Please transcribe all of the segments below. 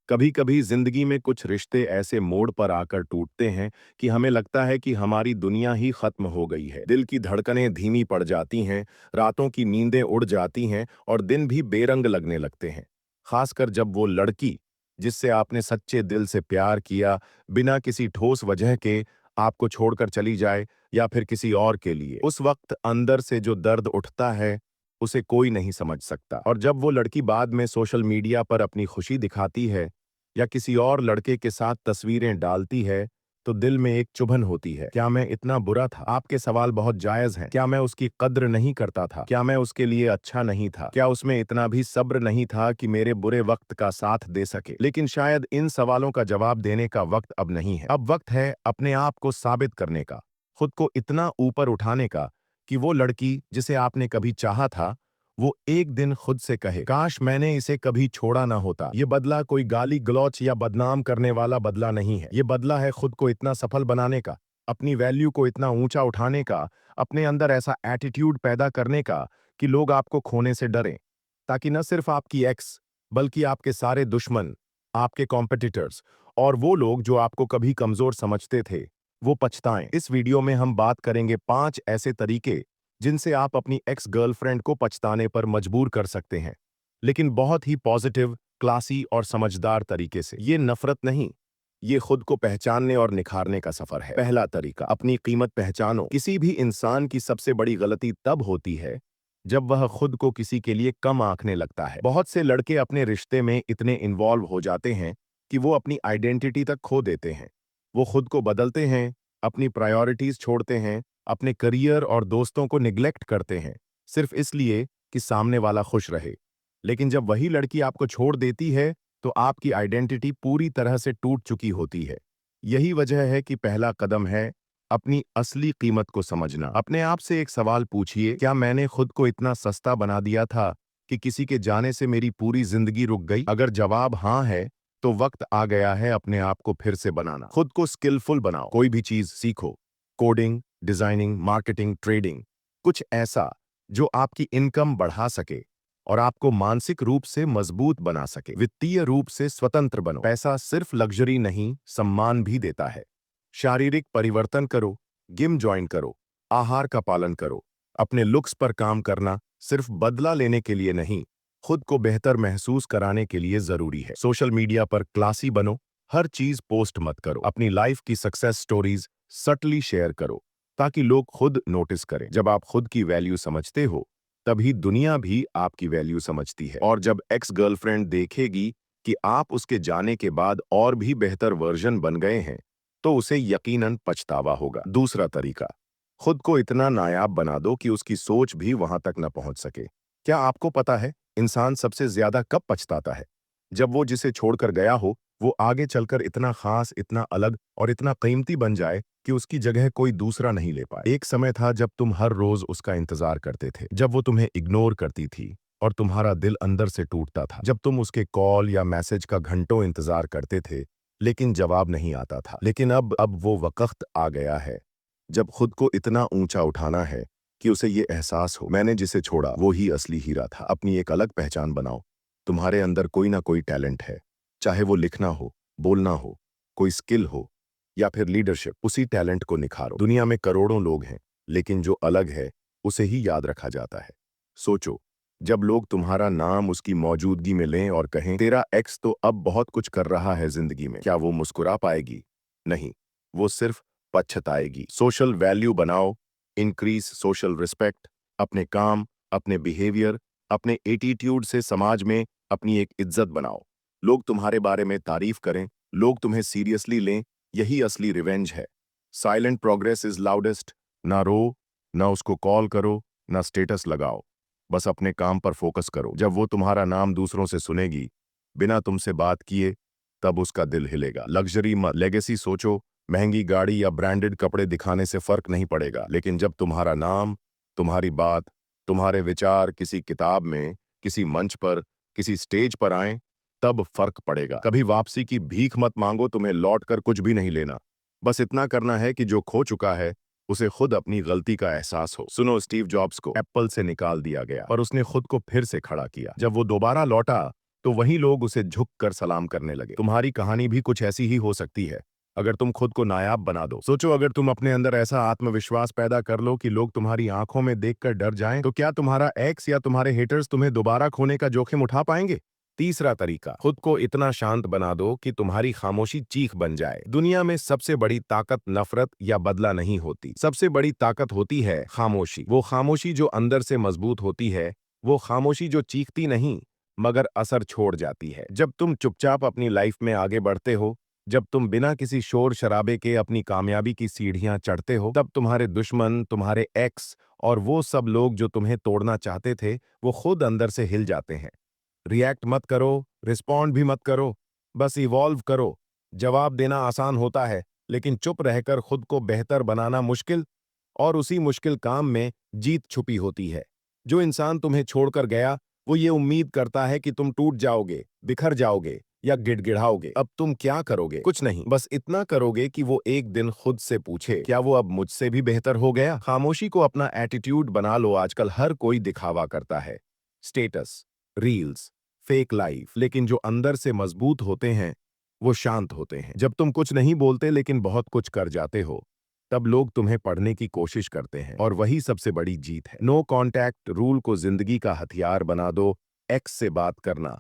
कभी कभी जिंदगी में कुछ रिश्ते ऐसे मोड़ पर आकर टूटते हैं कि हमें लगता है कि हमारी दुनिया ही खत्म हो गई है। दिल की धड़कनें धीमी पड़ जाती हैं, रातों की नींदें उड़ जाती हैं और दिन भी बेरंग लगने लगते हैं। खासकर जब वो लड़की जिससे आपने सच्चे दिल से प्यार किया, बिना किसी ठोस वजह के आपको छोड़कर चली जाए, या फिर किसी और के लिए। उस वक्त अंदर से जो दर्द उठता है उसे कोई नहीं समझ सकता। और जब वो लड़की बाद में सोशल मीडिया पर अपनी खुशी दिखाती है या किसी और लड़के के साथ तस्वीरें डालती है, तो दिल में एक चुभन होती है। क्या मैं इतना बुरा था? आपके सवाल बहुत जायज हैं। क्या मैं उसकी कद्र नहीं करता था? क्या मैं उसके लिए अच्छा नहीं था? क्या उसमें इतना भी सब्र नहीं था कि मेरे बुरे वक्त का साथ दे सके? लेकिन शायद इन सवालों का जवाब देने का वक्त अब नहीं है। अब वक्त है अपने आप को साबित करने का, खुद को इतना ऊपर उठाने का कि वो लड़की जिसे आपने कभी चाहा था, वो एक दिन खुद से कहे, काश मैंने इसे कभी छोड़ा ना होता। ये बदला कोई गाली गलौच या बदनाम करने वाला बदला नहीं है। ये बदला है खुद को इतना सफल बनाने का, अपनी वैल्यू को इतना ऊंचा उठाने का, अपने अंदर ऐसा एटीट्यूड पैदा करने का कि लोग आपको खोने से डरें, ताकि न सिर्फ आपकी एक्स बल्कि आपके सारे दुश्मन, आपके कॉम्पिटिटर्स और वो लोग जो आपको कभी कमजोर समझते थे, वो पछताएं। इस वीडियो में हम बात करेंगे 5 ऐसे तरीके जिनसे आप अपनी एक्स गर्लफ्रेंड को पछताने पर मजबूर कर सकते हैं, लेकिन बहुत ही पॉजिटिव, क्लासी और समझदार तरीके से। ये नफरत नहीं, ये खुद को पहचानने और निखारने का सफर है। पहला तरीका, अपनी कीमत पहचानो। किसी भी इंसान की सबसे बड़ी गलती तब होती है जब वह खुद को किसी के लिए कम आंकने लगता है। बहुत से लड़के अपने रिश्ते में इतने इन्वॉल्व हो जाते हैं कि वो अपनी आइडेंटिटी तक खो देते हैं। वो खुद को बदलते हैं, अपनी प्रायोरिटीज छोड़ते हैं, अपने करियर और दोस्तों को निग्लेक्ट करते हैं, सिर्फ इसलिए कि सामने वाला खुश रहे। लेकिन जब वही लड़की आपको छोड़ देती है, तो आपकी आइडेंटिटी पूरी तरह से टूट चुकी होती है। यही वजह है कि पहला कदम है अपनी असली कीमत को समझना। अपने आप से एक सवाल पूछिए, क्या मैंने खुद को इतना सस्ता बना दिया था कि किसी के जाने से मेरी पूरी जिंदगी रुक गई? अगर जवाब हाँ है, तो वक्त आ गया है अपने आप को फिर से बनाना। खुद को स्किलफुल बनाओ, कोई भी चीज सीखो, कोडिंग, डिजाइनिंग, मार्केटिंग, ट्रेडिंग, कुछ ऐसा जो आपकी इनकम बढ़ा सके और आपको मानसिक रूप से मजबूत बना सके। वित्तीय रूप से स्वतंत्र बनो। पैसा सिर्फ लग्जरी नहीं, सम्मान भी देता है। शारीरिक परिवर्तन करो, जिम ज्वाइन करो, आहार का पालन करो। अपने लुक्स पर काम करना सिर्फ बदला लेने के लिए नहीं, खुद को बेहतर महसूस कराने के लिए जरूरी है। सोशल मीडिया पर क्लासी बनो, हर चीज पोस्ट मत करो। अपनी लाइफ की सक्सेस स्टोरीज सटली शेयर करो ताकि लोग खुद नोटिस करें। जब आप खुद की वैल्यू समझते हो, तभी दुनिया भी आपकी वैल्यू समझती है। और जब एक्स गर्लफ्रेंड देखेगी कि आप उसके जाने के बाद और भी बेहतर वर्जन बन गए हैं, तो उसे यकीनन पछतावा होगा। दूसरा तरीका, खुद को इतना नायाब बना दो कि उसकी सोच भी वहां तक न पहुंच सके। क्या आपको पता है इंसान सबसे ज्यादा कब पछताता है? जब वो जिसे छोड़कर गया हो, वो आगे चलकर इतना खास, इतना अलग और इतना कीमती बन जाए कि उसकी जगह कोई दूसरा नहीं ले पाए। एक समय था जब तुम हर रोज उसका इंतजार करते थे, जब वो तुम्हें इग्नोर करती थी और तुम्हारा दिल अंदर से टूटता था, जब तुम उसके कॉल या मैसेज का घंटों इंतजार करते थे लेकिन जवाब नहीं आता था। लेकिन अब वो वक्त आ गया है जब खुद को इतना ऊंचा उठाना है कि उसे ये एहसास हो, मैंने जिसे छोड़ा वो ही असली हीरा था। अपनी एक अलग पहचान बनाओ। तुम्हारे अंदर कोई ना कोई टैलेंट है, चाहे वो लिखना हो, बोलना हो, कोई स्किल हो या फिर लीडरशिप। उसी टैलेंट को निखारो। दुनिया में करोड़ों लोग हैं, लेकिन जो अलग है उसे ही याद रखा जाता है। सोचो, जब लोग तुम्हारा नाम उसकी मौजूदगी में लें और कहें, तेरा एक्स तो अब बहुत कुछ कर रहा है जिंदगी में, क्या वो मुस्कुरा पाएगी? नहीं, वो सिर्फ पछताएगी। सोशल वैल्यू बनाओ, इंक्रीज सोशल रिस्पेक्ट। अपने काम, अपने बिहेवियर, अपने एटीट्यूड से समाज में अपनी एक इज्जत बनाओ। लोग तुम्हारे बारे में तारीफ करें, लोग तुम्हें सीरियसली लें, यही असली रिवेंज है। Silent progress is loudest. ना रो, ना उसको कॉल करो, ना स्टेटस लगाओ, बस अपने काम पर फोकस करो। जब वो तुम्हारा नाम दूसरों से सुनेगी, बिना तुमसे बात किए, तब उसका दिल हिलेगा। लग्जरी मत, लेगेसी सोचो। महंगी गाड़ी या ब्रांडेड कपड़े दिखाने से फर्क नहीं पड़ेगा, लेकिन जब तुम्हारा नाम, तुम्हारी बात, तुम्हारे विचार किसी किताब में, किसी मंच पर, किसी स्टेज पर आए, तब फर्क पड़ेगा। कभी वापसी की भीख मत मांगो, तुम्हें लौट कर कुछ भी नहीं लेना। बस इतना करना है कि जो खो चुका है उसे खुद अपनी गलती का एहसास हो। सुनो, स्टीव जॉब्स को एप्पल से निकाल दिया गया, पर उसने खुद को फिर से खड़ा किया। जब वो दोबारा लौटा तो वही लोग उसे झुक कर सलाम करने लगे। तुम्हारी कहानी भी कुछ ऐसी ही हो सकती है अगर तुम खुद को नायाब बना दो। सोचो, अगर तुम अपने अंदर ऐसा आत्मविश्वास पैदा कर लो कि लोग तुम्हारी आंखों में देखकर डर जाएं, तो क्या तुम्हारा एक्स या तुम्हारे हेटर्स तुम्हें दोबारा खोने का जोखिम उठा पाएंगे? तीसरा तरीका, खुद को इतना शांत बना दो कि तुम्हारी खामोशी चीख बन जाए। दुनिया में सबसे बड़ी ताकत नफरत या बदला नहीं होती, सबसे बड़ी ताकत होती है खामोशी। वो खामोशी जो अंदर से मजबूत होती है, वो खामोशी जो चीखती नहीं मगर असर छोड़ जाती है। जब तुम चुपचाप अपनी लाइफ में आगे बढ़ते हो, जब तुम बिना किसी शोर शराबे के अपनी कामयाबी की सीढ़ियां चढ़ते हो, तब तुम्हारे दुश्मन, तुम्हारे एक्स और वो सब लोग जो तुम्हें तोड़ना चाहते थे, वो खुद अंदर से हिल जाते हैं। रिएक्ट मत करो, रिस्पॉन्ड भी मत करो, बस इवॉल्व करो। जवाब देना आसान होता है, लेकिन चुप रहकर खुद को बेहतर बनाना मुश्किल, और उसी मुश्किल काम में जीत छुपी होती है। जो इंसान तुम्हें छोड़कर गया, वो ये उम्मीद करता है कि तुम टूट जाओगे, बिखर जाओगे या गिड़गिड़ाओगे। अब तुम क्या करोगे? कुछ नहीं, बस इतना करोगे कि वो एक दिन खुद से पूछे, क्या वो अब मुझसे भी बेहतर हो गया? खामोशी को अपना एटीट्यूड बना लो। आजकल हर कोई दिखावा करता है, स्टेटस, रील्स, फेक लाइफ, लेकिन जो अंदर से मजबूत होते हैं वो शांत होते हैं। जब तुम कुछ नहीं बोलते लेकिन बहुत कुछ कर जाते हो, तब लोग तुम्हें पढ़ने की कोशिश करते हैं, और वही सबसे बड़ी जीत है। नो कॉन्टैक्ट रूल को जिंदगी का हथियार बना दो। एक्स से बात करना,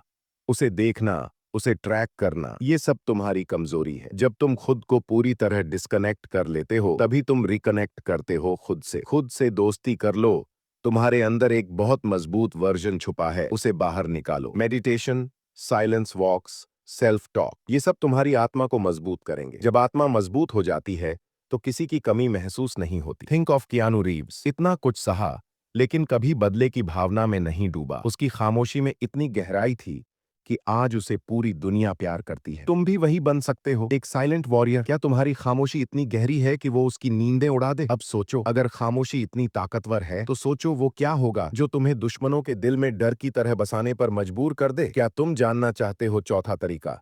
उसे देखना, उसे ट्रैक करना, ये सब तुम्हारी कमजोरी है। जब तुम खुद को पूरी तरह डिस्कनेक्ट कर लेते हो, तभी तुम रिकनेक्ट करते हो खुद से। खुद से दोस्ती कर लो। तुम्हारे अंदर एक बहुत मजबूत वर्जन छुपा है, उसे बाहर निकालो। मेडिटेशन, साइलेंस वॉक्स, सेल्फ टॉक, ये सब तुम्हारी आत्मा को मजबूत करेंगे। जब आत्मा मजबूत हो जाती है तो किसी की कमी महसूस नहीं होती। थिंक ऑफ कियानू रीव्स, इतना कुछ सहा लेकिन कभी बदले की भावना में नहीं डूबा। उसकी खामोशी में इतनी गहराई थी कि आज उसे पूरी दुनिया प्यार करती है। तुम भी वही बन सकते हो, एक साइलेंट वॉरियर। क्या तुम्हारी खामोशी इतनी गहरी है कि वो उसकी नींदें उड़ा दे? अब सोचो, अगर खामोशी इतनी ताकतवर है तो सोचो वो क्या होगा जो तुम्हें दुश्मनों के दिल में डर की तरह बसाने पर मजबूर कर दे। क्या तुम जानना चाहते हो चौथा तरीका,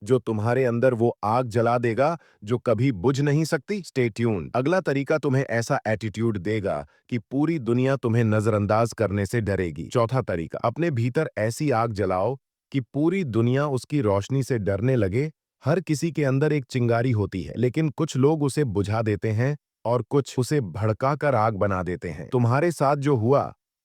जो तुम्हारे अंदर वो आग जला देगा जो कभी बुझ नहीं सकती? Stay tuned. अगला तरीका तुम्हें ऐसा एटीट्यूड देगा कि पूरी दुनिया तुम्हें नजरअंदाज करने से डरेगी। चौथा तरीका, अपने भीतर ऐसी आग जलाओ कि पूरी दुनिया उसकी रोशनी से डरने लगे। हर किसी के अंदर एक चिंगारी होती है, लेकिन कुछ लोग उसे बुझा देते हैं और कुछ उसे भड़काकर आग बना देते हैं। तुम्हारे साथ जो हुआ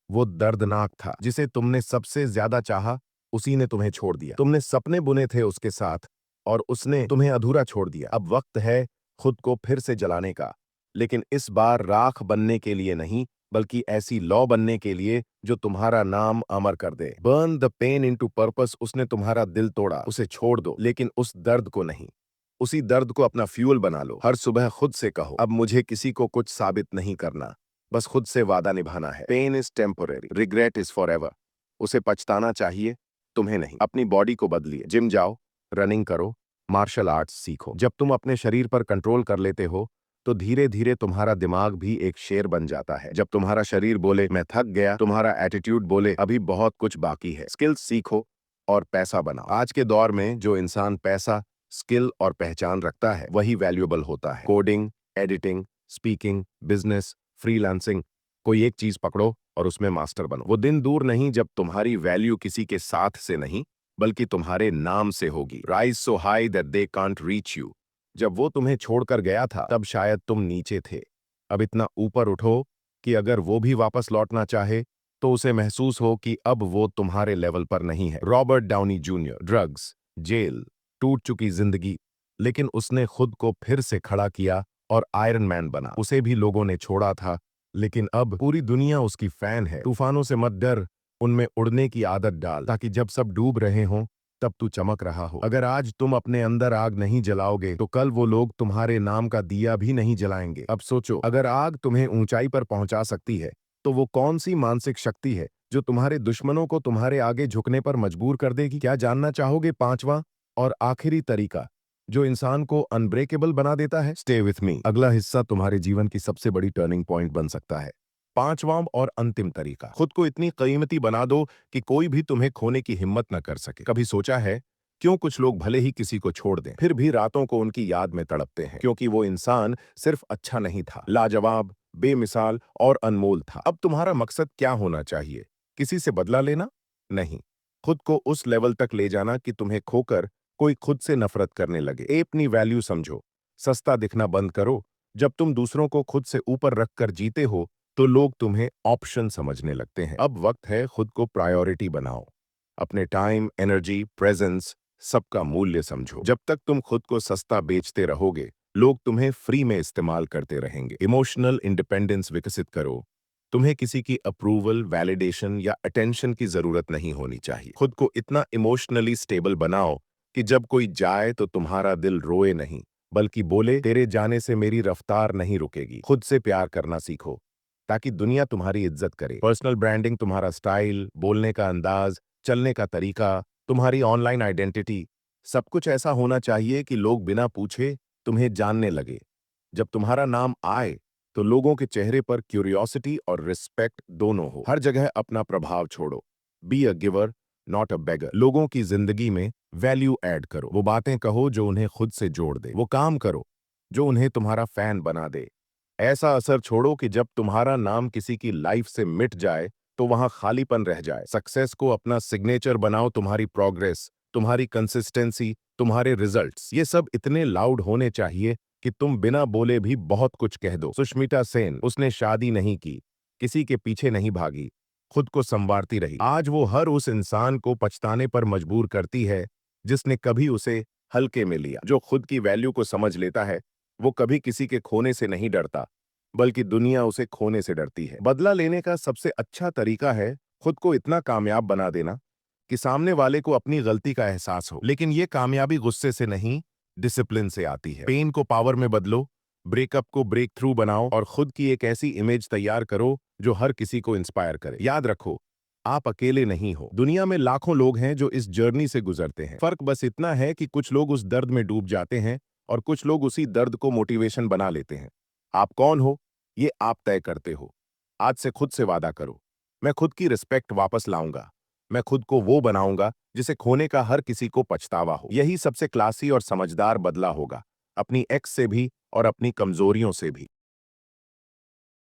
वो दर्दनाक था। जिसे तुमने सबसे ज्यादा चाहा, उसी ने तुम्हें छोड़ दिया। तुमने सपने बुने थे उसके साथ और उसने तुम्हें अधूरा छोड़ दिया। अब वक्त है खुद को फिर से जलाने का, लेकिन इस बार राख बनने के लिए नहीं, बल्कि ऐसी लौ बनने के लिए जो तुम्हारा नाम अमर कर दे। Burn the pain into purpose. उसने तुम्हारा दिल तोड़ा, उसे छोड़ दो, लेकिन उस दर्द को नहीं। उसी दर्द को अपना फ्यूल बना लो। हर सुबह खुद से कहो, अब मुझे किसी को कुछ साबित नहीं करना, बस खुद से वादा निभाना है। Pain is temporary, regret is forever. उसे पछताना चाहिए, तुम्हें नहीं। अपनी बॉडी को बदलिए, जिम जाओ, रनिंग करो, मार्शल आर्ट्स सीखो। जब तुम अपने शरीर पर कंट्रोल कर लेते हो तो धीरे धीरे तुम्हारा दिमाग भी एक शेर बन जाता है। जब तुम्हारा शरीर बोले मैं थक गया, तुम्हारा एटीट्यूड बोले अभी बहुत कुछ बाकी है। स्किल्स सीखो और पैसा बनाओ। आज के दौर में जो इंसान पैसा, स्किल और पहचान रखता है वही वैल्यूएबल होता है। Coding, editing, speaking, business, freelancing, कोई एक चीज पकड़ो और उसमें मास्टर बनो। वो दिन दूर नहीं जब तुम्हारी वैल्यू किसी के साथ से नहीं बल्कि तुम्हारे नाम से होगी। Rise so high that they can't reach you. जब वो तुम्हें छोड़कर गया था तब शायद तुम नीचे थे। अब इतना ऊपर उठो कि अगर वो भी वापस लौटना चाहे तो उसे महसूस हो कि अब वो तुम्हारे लेवल पर नहीं है। Robert Downey junior, drugs, jail, टूट चुकी जिंदगी, लेकिन उसने खुद को फिर से खड़ा किया और आयरन मैन बना। उसे भी लोगों ने छोड़ा था, लेकिन अब पूरी दुनिया उसकी फैन है। तूफानों से मत डर, उनमें उड़ने की आदत डाल, ताकि जब सब डूब रहे हों तब तू चमक रहा हो। अगर आज तुम अपने अंदर आग नहीं जलाओगे तो कल वो लोग तुम्हारे नाम का दिया भी नहीं जलाएंगे। अब सोचो, अगर आग तुम्हें ऊंचाई पर पहुंचा सकती है तो वो कौन सी मानसिक शक्ति है जो तुम्हारे दुश्मनों को तुम्हारे आगे झुकने पर मजबूर कर देगी? क्या जानना चाहोगे पांचवा और आखिरी तरीका जो इंसान को अनब्रेकेबल बना देता है? Stay with me. अगला हिस्सा तुम्हारे जीवन की सबसे बड़ी टर्निंग पॉइंट बन सकता है। पांचवां और अंतिम तरीका, खुद को इतनी कीमती बना दो कि कोई भी तुम्हें खोने की हिम्मत न कर सके। कभी सोचा है क्यों कुछ लोग भले ही किसी को छोड़ दें फिर भी रातों को उनकी याद में तड़पते हैं? क्योंकि वो इंसान सिर्फ अच्छा नहीं था, लाजवाब, बेमिसाल और अनमोल था। अब तुम्हारा मकसद क्या होना चाहिए? किसी से बदला लेना नहीं, खुद को उस लेवल तक ले जाना कि तुम्हें खोकर कोई खुद से नफरत करने लगे। अपनी वैल्यू समझो, सस्ता दिखना बंद करो। जब तुम दूसरों को खुद से ऊपर रखकर जीते हो, तो लोग तुम्हें ऑप्शन समझने लगते हैं। अब वक्त है खुद को प्रायोरिटी बनाओ। अपने टाइम, एनर्जी, प्रेजेंस, सबका मूल्य समझो। जब तक तुम खुद को सस्ता बेचते रहोगे, लोग तुम्हें फ्री में इस्तेमाल करते रहेंगे। इमोशनल इंडिपेंडेंस विकसित करो। तुम्हें किसी की अप्रूवल, वैलिडेशन या अटेंशन की जरूरत नहीं होनी चाहिए। खुद को इतना इमोशनली स्टेबल बनाओ कि जब कोई जाए तो तुम्हारा दिल रोए नहीं, बल्कि बोले, तेरे जाने से मेरी रफ्तार नहीं रुकेगी। खुद से प्यार करना सीखो ताकि दुनिया तुम्हारी इज्जत करे। पर्सनल ब्रांडिंग तुम्हारा स्टाइल, बोलने का अंदाज, चलने का तरीका, तुम्हारी ऑनलाइन आइडेंटिटी, सब कुछ ऐसा होना चाहिए कि लोग बिना पूछे तुम्हें जानने लगे। जब तुम्हारा नाम आए तो लोगों के चेहरे पर क्यूरियोसिटी और रिस्पेक्ट दोनों हो। हर जगह अपना प्रभाव छोड़ो। Be a giver, not a beggar. लोगों की जिंदगी में वैल्यू ऐड करो। वो बातें कहो जो उन्हें खुद से जोड़ दे। वो काम करो जो उन्हें तुम्हारा फैन बना दे। ऐसा असर छोड़ो कि जब तुम्हारा नाम किसी की लाइफ से मिट जाए तो वहां खालीपन रह जाए। सक्सेस को अपना सिग्नेचर बनाओ। तुम्हारी प्रोग्रेस, तुम्हारी कंसिस्टेंसी, तुम्हारे रिजल्ट्स, ये सब इतने लाउड होने चाहिए कि तुम बिना बोले भी बहुत कुछ कह दो। सुष्मिता सेन, उसने शादी नहीं की, किसी के पीछे नहीं भागी, खुद को संवारती रही। आज वो हर उस इंसान को पछताने पर मजबूर करती है जिसने कभी उसे हल्के में लिया। जो खुद की वैल्यू को समझ लेता है, वो कभी किसी के खोने से नहीं डरता, बल्कि दुनिया उसे खोने से डरती है। बदला लेने का सबसे अच्छा तरीका है खुद को इतना कामयाब बना देना कि सामने वाले को अपनी गलती का एहसास हो। लेकिन ये कामयाबी गुस्से से नहीं, डिसिप्लिन से आती है। पेन को पावर में बदलो, ब्रेकअप को ब्रेक थ्रू बनाओ और खुद की एक ऐसी इमेज तैयार करो जो हर किसी को इंस्पायर करे। याद रखो, आप अकेले नहीं हो। दुनिया में लाखों लोग हैं जो इस जर्नी से गुजरते हैं। फर्क बस इतना है कि कुछ लोग उस दर्द में डूब जाते हैं और कुछ लोग उसी दर्द को मोटिवेशन बना लेते हैं। आप कौन हो, ये आप तय करते हो। आज से खुद से वादा करो, मैं खुद की रिस्पेक्ट वापस लाऊंगा। मैं खुद को वो बनाऊंगा जिसे खोने का हर किसी को पछतावा हो। यही सबसे क्लासी और समझदार बदला होगा, अपनी एक्स से भी और अपनी कमजोरियों से भी।